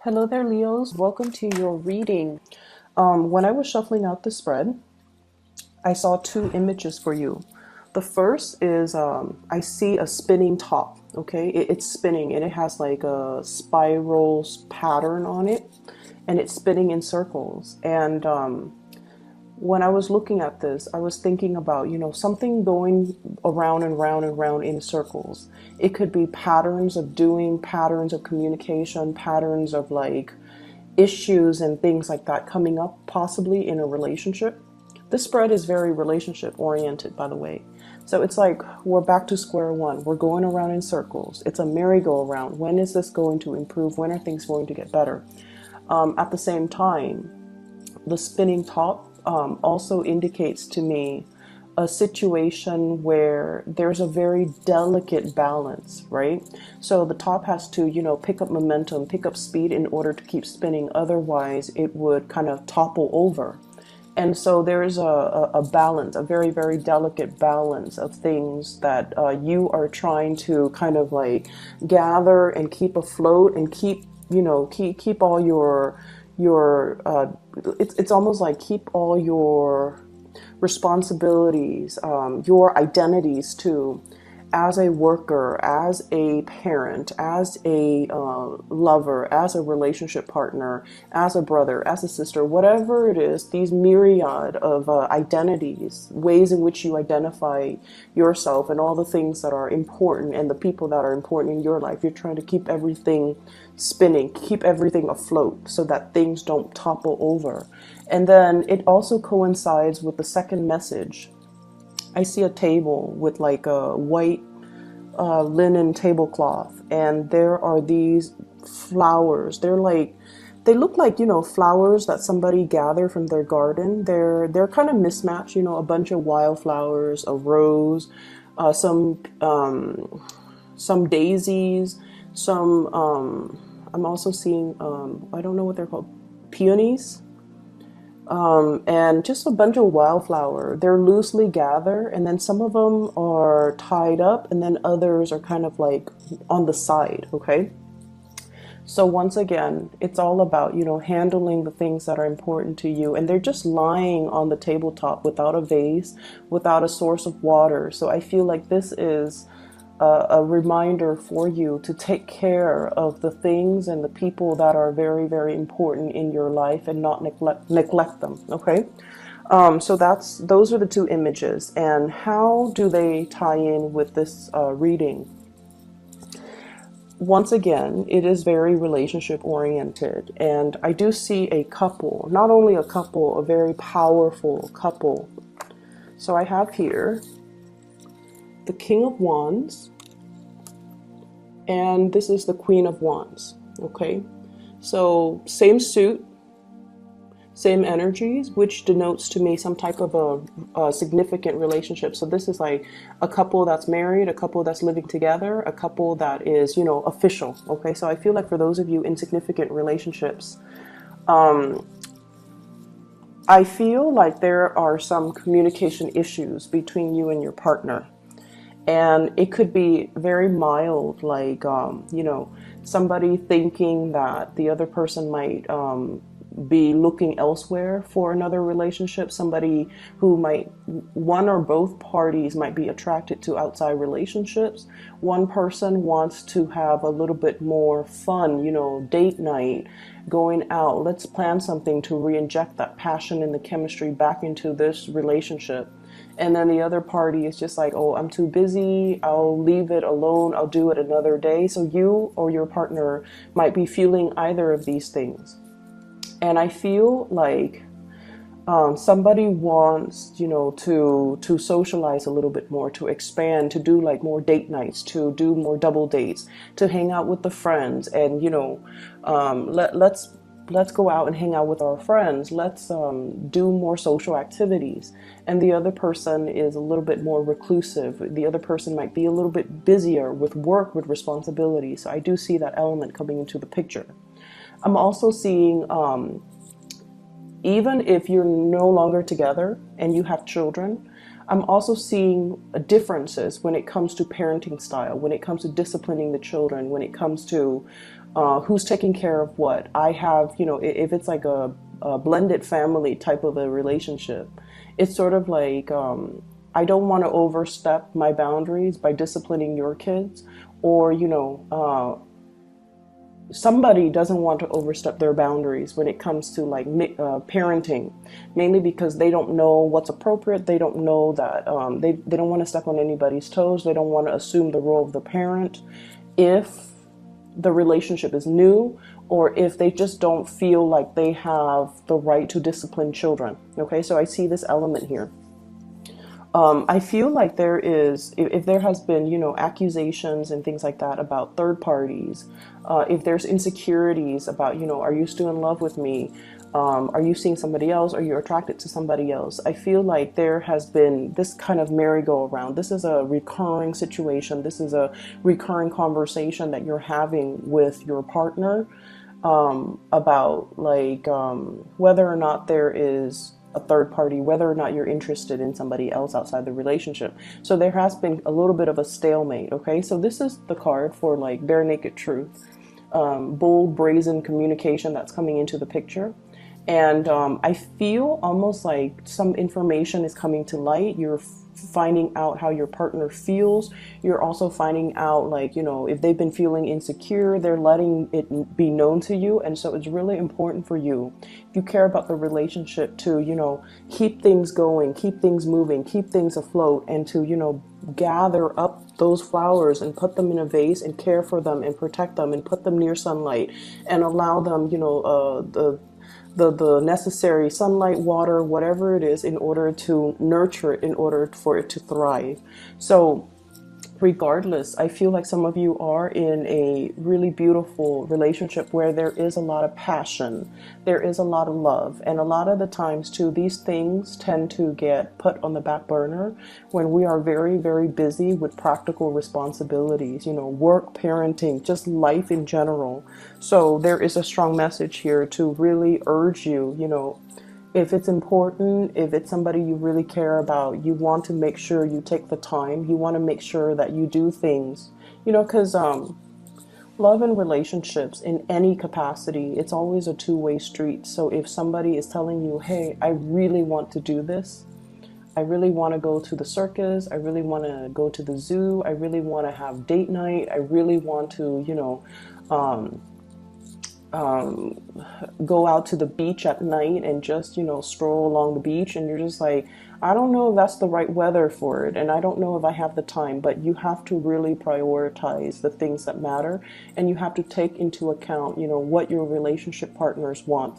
Hello there, Leos. Welcome to your reading. When I was shuffling out the spread, I saw two images for you. The first is I see a spinning top. Okay, it's spinning and it has like a spiral pattern on it, and it's spinning in circles. And when I was looking at this, I was thinking about, something going around and round and round in circles. It could be patterns of doing, patterns of communication, patterns of like issues and things like that coming up possibly in a relationship. This spread is very relationship oriented, by the way. So it's like we're back to square one. We're going around in circles. It's a merry-go-round. When is this going to improve? When are things going to get better? At the same time, the spinning top also indicates to me a situation where there's a very delicate balance, right? So the top has to, pick up momentum, pick up speed in order to keep spinning. Otherwise, it would kind of topple over. And so there's a balance, a very, very delicate balance of things that you are trying to kind of like gather and keep afloat and keep, keep all your it's almost like keep all your responsibilities, your identities too, as a worker, as a parent, as a lover, as a relationship partner, as a brother, as a sister, whatever it is, these myriad of identities, ways in which you identify yourself and all the things that are important and the people that are important in your life. You're trying to keep everything spinning, keep everything afloat so that things don't topple over. And then it also coincides with the second message. I see a table with like a white linen tablecloth, and there are these flowers. They look like, flowers that somebody gathered from their garden. They're kind of mismatched, a bunch of wildflowers, a rose, some daisies, some I'm also seeing I don't know what they're called, peonies, and just a bunch of wildflower. They're loosely gathered, and then some of them are tied up, and then others are kind of like on the side, okay? So once again, it's all about, handling the things that are important to you, and they're just lying on the tabletop without a vase, without a source of water. So I feel like this is a reminder for you to take care of the things and the people that are very, very important in your life and not neglect them. Okay. So those are the two images. And how do they tie in with this reading? Once again, it is very relationship oriented. And I do see a couple, not only a couple, a very powerful couple. So I have here the King of Wands, and this is the Queen of Wands. Okay, so same suit, same energies, which denotes to me some type of a significant relationship. So this is like a couple that's married, a couple that's living together, a couple that is, official. Okay, so I feel like for those of you in significant relationships, I feel like there are some communication issues between you and your partner. And it could be very mild, like, somebody thinking that the other person might be looking elsewhere for another relationship. Somebody who one or both parties might be attracted to outside relationships. One person wants to have a little bit more fun, date night, going out. Let's plan something to re-inject that passion and the chemistry back into this relationship. And then the other party is just like, oh, I'm too busy. I'll leave it alone. I'll do it another day. So you or your partner might be feeling either of these things. And I feel like somebody wants, to socialize a little bit more, to expand, to do like more date nights, to do more double dates, to hang out with the friends, and let's go out and hang out with our friends. Let's do more social activities. And the other person is a little bit more reclusive. The other person might be a little bit busier with work, with responsibilities. So I do see that element coming into the picture. I'm also seeing, even if you're no longer together and you have children, I'm also seeing differences when it comes to parenting style, when it comes to disciplining the children, when it comes to Who's taking care of what. I have, you know, if it's like a blended family type of a relationship, it's sort of like, I don't want to overstep my boundaries by disciplining your kids, or, you know, somebody doesn't want to overstep their boundaries when it comes to like parenting, mainly because they don't know what's appropriate. They don't know that, they don't want to step on anybody's toes. They don't want to assume the role of the parent if the relationship is new, or if they just don't feel like they have the right to discipline children. Okay, so I see this element here. I feel like there is, if there has been, you know, accusations and things like that about third parties, if there's insecurities about, you know, are you still in love with me? Are you seeing somebody else? Are you attracted to somebody else? I feel like there has been this kind of merry-go-round. This is a recurring situation. This is a recurring conversation that you're having with your partner, about like, whether or not there is a third party, whether or not you're interested in somebody else outside the relationship. So there has been a little bit of a stalemate. Okay, so this is the card for like bare naked truth, bold brazen communication that's coming into the picture. And I feel almost like some information is coming to light. You're finding out how your partner feels. You're also finding out, like, you know, if they've been feeling insecure, they're letting it be known to you. And so it's really important for you, if you care about the relationship, to, you know, keep things going, keep things moving, keep things afloat, and to, you know, gather up those flowers and put them in a vase and care for them and protect them and put them near sunlight and allow them, you know, the necessary sunlight, water, whatever it is, in order to nurture it, in order for it to thrive. So regardless, I feel like some of you are in a really beautiful relationship where there is a lot of passion, there is a lot of love, and a lot of the times too, these things tend to get put on the back burner when we are very, very busy with practical responsibilities, you know, work, parenting, just life in general. So there is a strong message here to really urge you, you know, if it's important, if it's somebody you really care about, you want to make sure you take the time. You want to make sure that you do things, you know, because love and relationships in any capacity, it's always a two-way street. So if somebody is telling you, hey, I really want to do this, I really want to go to the circus, I really want to go to the zoo, I really want to have date night, I really want to, you know, go out to the beach at night and just, you know, stroll along the beach, and you're just like, I don't know if that's the right weather for it, and I don't know if I have the time. But you have to really prioritize the things that matter, and you have to take into account, you know, what your relationship partners want.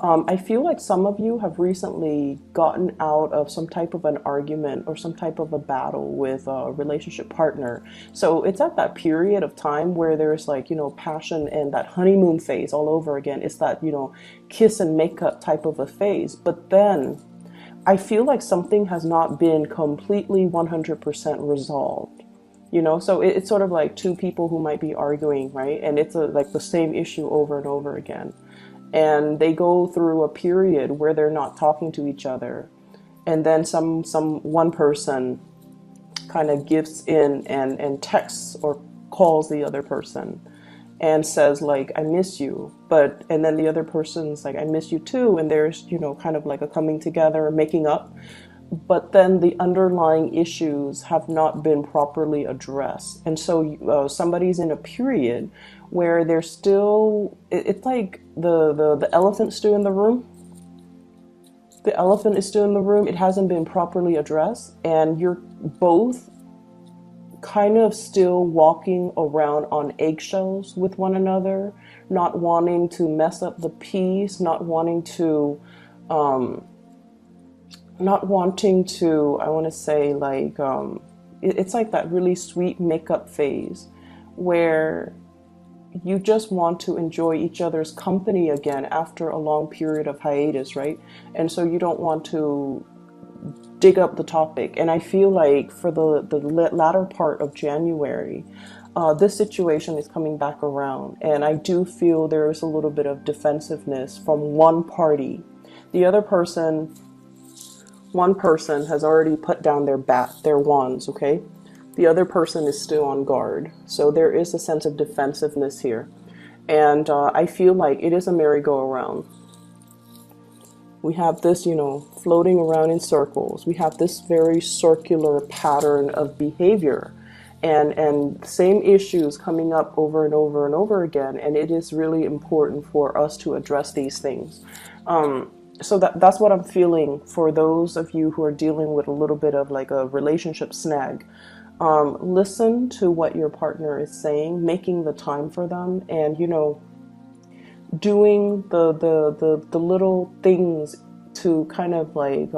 I feel like some of you have recently gotten out of some type of an argument or some type of a battle with a relationship partner. So it's at that period of time where there's like, you know, passion and that honeymoon phase all over again. It's that, you know, kiss and makeup type of a phase. But then I feel like something has not been completely 100% resolved. You know, so it's sort of like two people who might be arguing, right? And it's like the same issue over and over again. And they go through a period where they're not talking to each other, and then one person kind of gives in and texts or calls the other person and says like, I miss you. And then the other person's like, I miss you too, and there's, you know, kind of like a coming together, making up. But then the underlying issues have not been properly addressed. And so somebody's in a period where they're still, it's like the elephant's still in the room. The elephant is still in the room. It hasn't been properly addressed. And you're both kind of still walking around on eggshells with one another, not wanting to mess up the peace, not wanting to, I want to say like, it's like that really sweet makeup phase where you just want to enjoy each other's company again after a long period of hiatus, right? And so you don't want to dig up the topic. And I feel like for the latter part of January, this situation is coming back around. And I do feel there is a little bit of defensiveness from one party. The other person, one person has already put down their wands, okay? The other person is still on guard. So there is a sense of defensiveness here. And I feel like it is a merry-go-round. We have this, floating around in circles. We have this very circular pattern of behavior, and same issues coming up over and over and over again. And it is really important for us to address these things. So that's what I'm feeling for those of you who are dealing with a little bit of like a relationship snag. Listen to what your partner is saying, making the time for them, and doing the little things to kind of like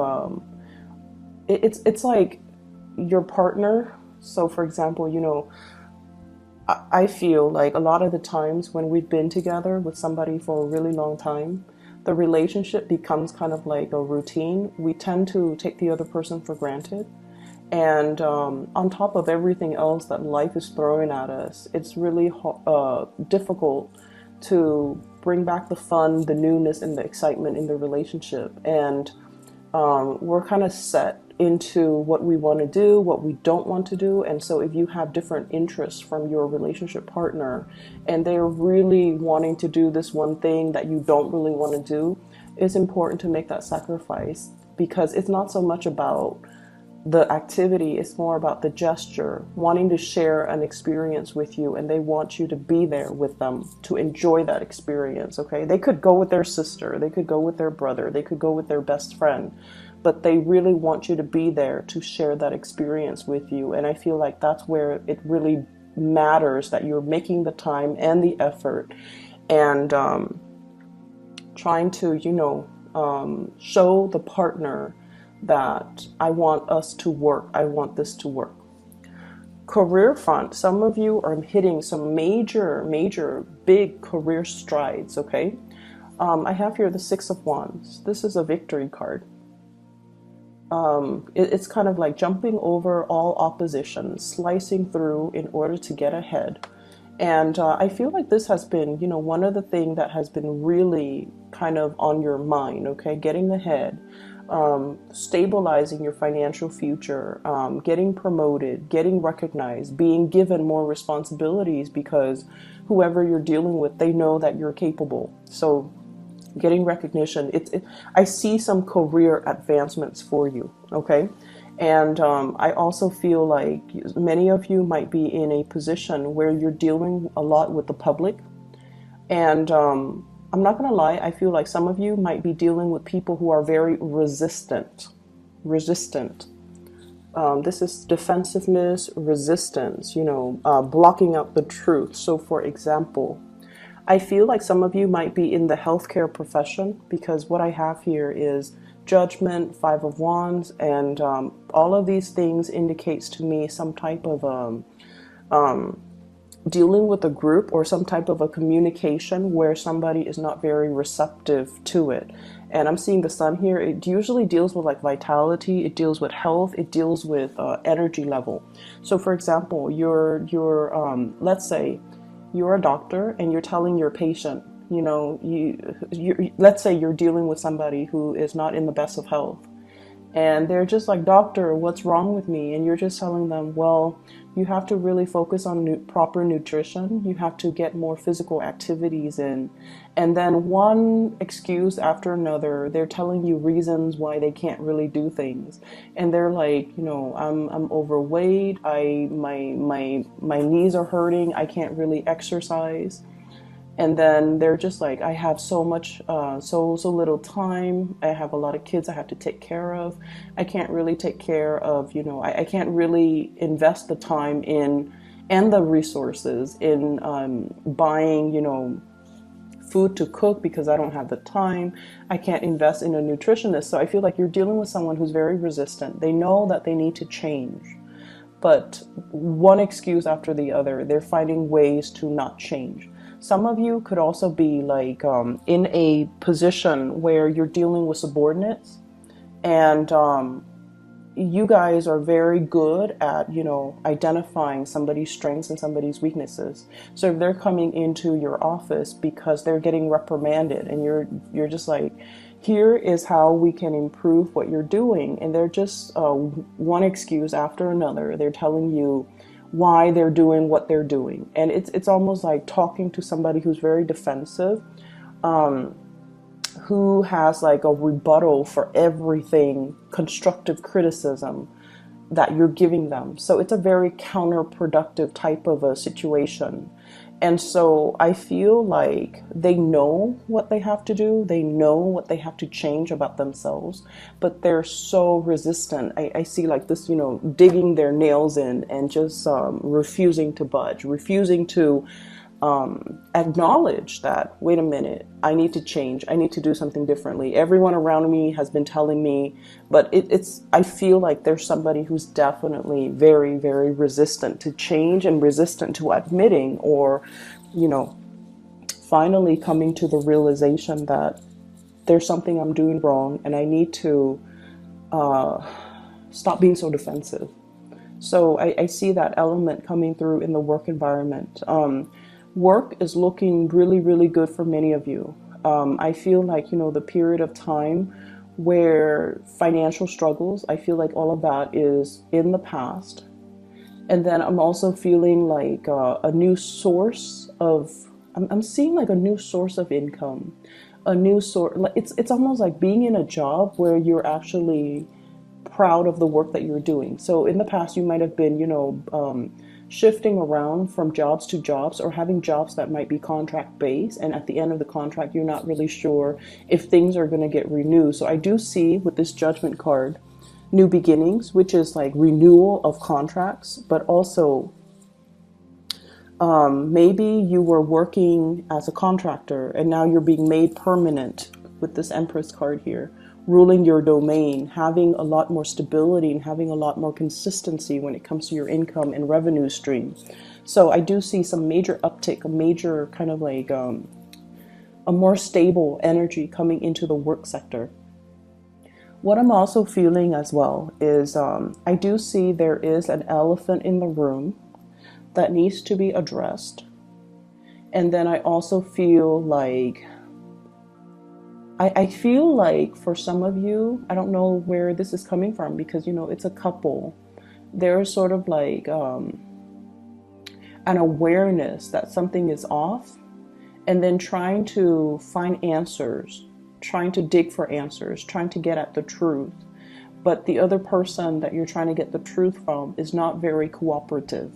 it's like your partner. So for example, I feel like a lot of the times when we've been together with somebody for a really long time, the relationship becomes kind of like a routine. We tend to take the other person for granted. And on top of everything else that life is throwing at us, it's really difficult to bring back the fun, the newness, and the excitement in the relationship. And we're kind of set into what we want to do, what we don't want to do. And so if you have different interests from your relationship partner and they're really wanting to do this one thing that you don't really want to do, it's important to make that sacrifice, because it's not so much about the activity, it's more about the gesture, wanting to share an experience with you, and they want you to be there with them to enjoy that experience. Okay, they could go with their sister, they could go with their brother, they could go with their best friend, but they really want you to be there to share that experience with you. And I feel like that's where it really matters, that you're making the time and the effort, and trying to show the partner that I want us to work. I want this to work. Career front, some of you are hitting some major, big career strides, okay? I have here the Six of Wands. This is a victory card. It's kind of like jumping over all opposition, slicing through in order to get ahead. And I feel like this has been, one of the things that has been really kind of on your mind, okay? Getting ahead. Stabilizing your financial future, getting promoted, getting recognized, being given more responsibilities, because whoever you're dealing with, they know that you're capable. So getting recognition, I see some career advancements for you, okay? And I also feel like many of you might be in a position where you're dealing a lot with the public. And I'm not going to lie, I feel like some of you might be dealing with people who are very resistant. This is defensiveness, resistance, blocking out the truth. So for example, I feel like some of you might be in the healthcare profession, because what I have here is Judgment, Five of Wands, and all of these things indicates to me some type of dealing with a group or some type of a communication where somebody is not very receptive to it. And I'm seeing the Sun here. It usually deals with like vitality, it deals with health, it deals with energy level. So for example, let's say you're a doctor and you're telling your patient, let's say you're dealing with somebody who is not in the best of health, and they're just like, doctor, what's wrong with me? And you're just telling them, well, you have to really focus on proper nutrition. You have to get more physical activities in. And then one excuse after another, they're telling you reasons why they can't really do things. And they're like, I'm overweight. My knees are hurting. I can't really exercise. And then they're just like, I have so much, so little time. I have a lot of kids I have to take care of. I can't really take care of, I can't really invest the time in and the resources in buying, food to cook because I don't have the time. I can't invest in a nutritionist. So I feel like you're dealing with someone who's very resistant. They know that they need to change, but one excuse after the other, they're finding ways to not change. Some of you could also be like in a position where you're dealing with subordinates, and you guys are very good at, identifying somebody's strengths and somebody's weaknesses. So if they're coming into your office because they're getting reprimanded and you're just like, here is how we can improve what you're doing. And they're just one excuse after another. They're telling you why they're doing what they're doing. And it's almost like talking to somebody who's very defensive, who has like a rebuttal for everything, constructive criticism that you're giving them. So it's a very counterproductive type of a situation. And so I feel like they know what they have to do. They know what they have to change about themselves, but they're so resistant. I see like this, digging their nails in and just refusing to budge, refusing to acknowledge that, wait a minute, I need to change. I need to do something differently. Everyone around me has been telling me, but I feel like there's somebody who's definitely very, very resistant to change and resistant to admitting or, finally coming to the realization that there's something I'm doing wrong and I need to stop being so defensive. So I see that element coming through in the work environment. Work is looking really, really good for many of you. I feel like, the period of time where financial struggles, I feel like all of that is in the past. And then I'm also feeling like a new source of, I'm seeing like a new source of income, a new source. It's almost like being in a job where you're actually proud of the work that you're doing. So in the past, you might have been, shifting around from jobs to jobs or having jobs that might be contract based. And at the end of the contract, you're not really sure if things are going to get renewed. So I do see with this Judgment card, new beginnings, which is like renewal of contracts, but also maybe you were working as a contractor and now you're being made permanent with this Empress card here, ruling your domain, having a lot more stability and having a lot more consistency when it comes to your income and revenue stream. So I do see some major uptick, a major kind of like a more stable energy coming into the work sector. What I'm also feeling as well is I do see there is an elephant in the room that needs to be addressed. And then I also feel like I feel like for some of you, I don't know where this is coming from because, it's a couple. There's sort of like an awareness that something is off and then trying to find answers, trying to dig for answers, trying to get at the truth. But the other person that you're trying to get the truth from is not very cooperative.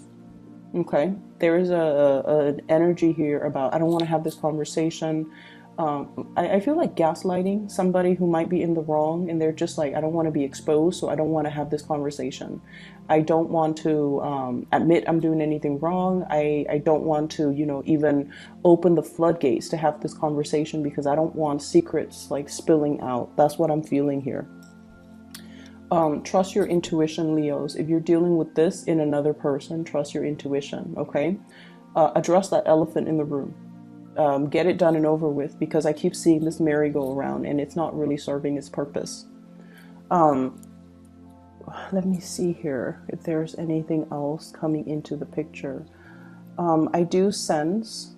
Okay? There is an energy here about, I don't want to have this conversation. I feel like gaslighting somebody who might be in the wrong and they're just like, I don't want to be exposed, so I don't want to have this conversation. I don't want to admit I'm doing anything wrong. I don't want to, even open the floodgates to have this conversation because I don't want secrets like spilling out. That's what I'm feeling here. Trust your intuition, Leos. If you're dealing with this in another person, trust your intuition, okay? Address that elephant in the room. Get it done and over with because I keep seeing this merry-go-round and it's not really serving its purpose. Let me see here if there's anything else coming into the picture. I do sense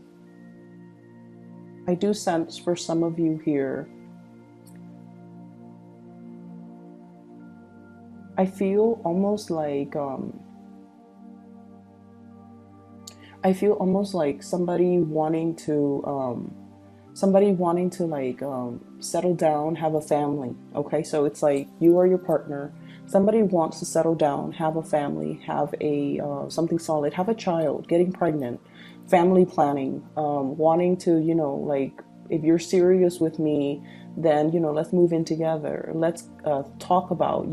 for some of you here, I feel almost like somebody wanting to like settle down, have a family. Okay, so it's like you or your partner, somebody wants to settle down, have a family, have a something solid, have a child, getting pregnant, family planning, wanting to, like, if you're serious with me, then, let's move in together. Let's talk about,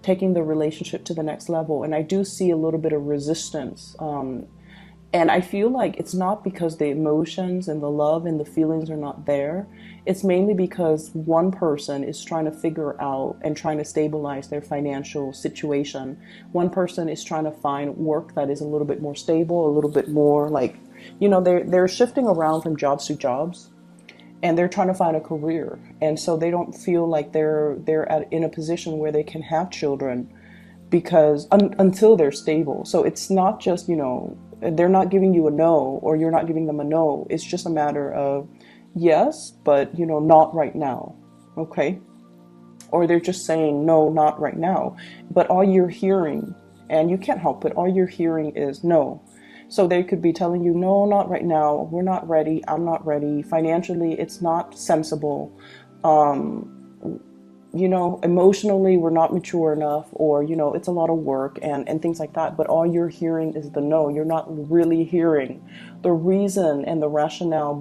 taking the relationship to the next level. And I do see a little bit of resistance. And I feel like it's not because the emotions and the love and the feelings are not there. It's mainly because one person is trying to figure out and trying to stabilize their financial situation. One person is trying to find work that is a little bit more stable, a little bit more like, they're shifting around from jobs to jobs. And they're trying to find a career, and so they don't feel like they're in a position where they can have children because until they're stable. So it's not just they're not giving you a no or you're not giving them a no. It's just a matter of yes, but not right now, okay? Or they're just saying no, not right now. But all you're hearing and you can't help it. All you're hearing is no. So they could be telling you, no, not right now. We're not ready. I'm not ready. Financially, it's not sensible. You know, emotionally, we're not mature enough, or, you know, it's a lot of work and things like that. But all you're hearing is the no. You're not really hearing the reason and the rationale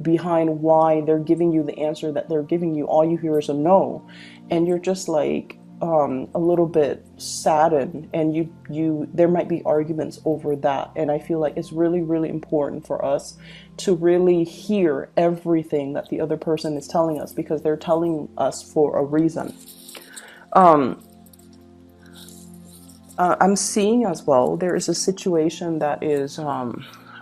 behind why they're giving you the answer that they're giving you. All you hear is a no. And you're just like, a little bit saddened, and there might be arguments over that. And I feel like it's really, really important for us to really hear everything that the other person is telling us, because they're telling us for a reason. I'm seeing as well, there is a situation that is,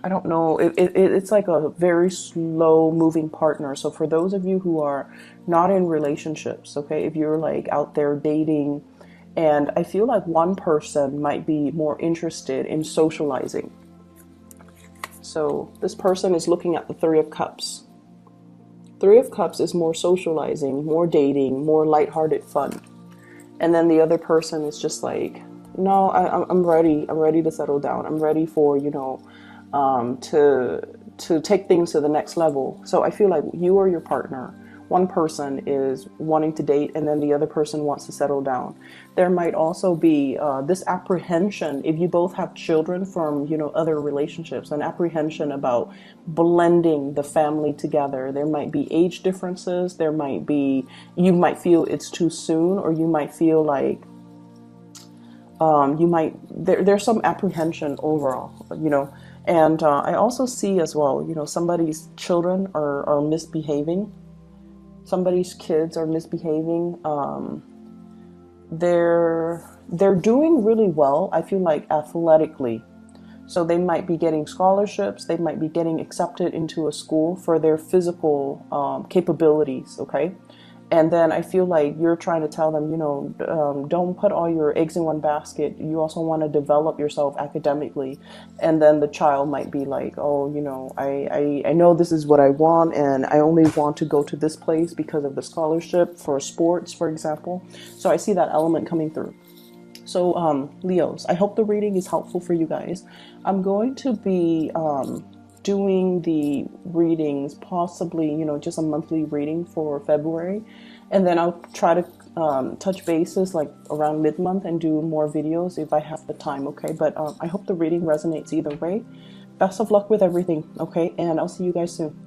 I don't know, it's like a very slow moving partner. So for those of you who are not in relationships, okay, if you're like out there dating, and I feel like one person might be more interested in socializing. So this person is looking at the Three of Cups. Three of Cups is more socializing, more dating, more lighthearted fun. And then the other person is just like, no, I'm ready. I'm ready to settle down. I'm ready for, you know, to take things to the next level. So I feel like you or your partner, one person is wanting to date, and then the other person wants to settle down. There might also be this apprehension, if you both have children from, you know, other relationships, an apprehension about blending the family together. There might be age differences. There might be, you might feel it's too soon, or you might feel like, there's some apprehension overall, you know. And I also see as well, you know, somebody's children are misbehaving. Somebody's kids are misbehaving. They're doing really well, I feel like, athletically. So they might be getting scholarships. They might be getting accepted into a school for their physical capabilities, okay? And then I feel like you're trying to tell them, you know, don't put all your eggs in one basket. You also want to develop yourself academically. And then the child might be like, oh, you know, I know this is what I want, and I only want to go to this place because of the scholarship for sports, for example. So I see that element coming through. So Leos, I hope the reading is helpful for you guys. I'm going to be doing the readings, possibly, you know, just a monthly reading for February. And then I'll try to touch bases like around mid-month and do more videos if I have the time, okay? But I hope the reading resonates either way. Best of luck with everything, okay? And I'll see you guys soon.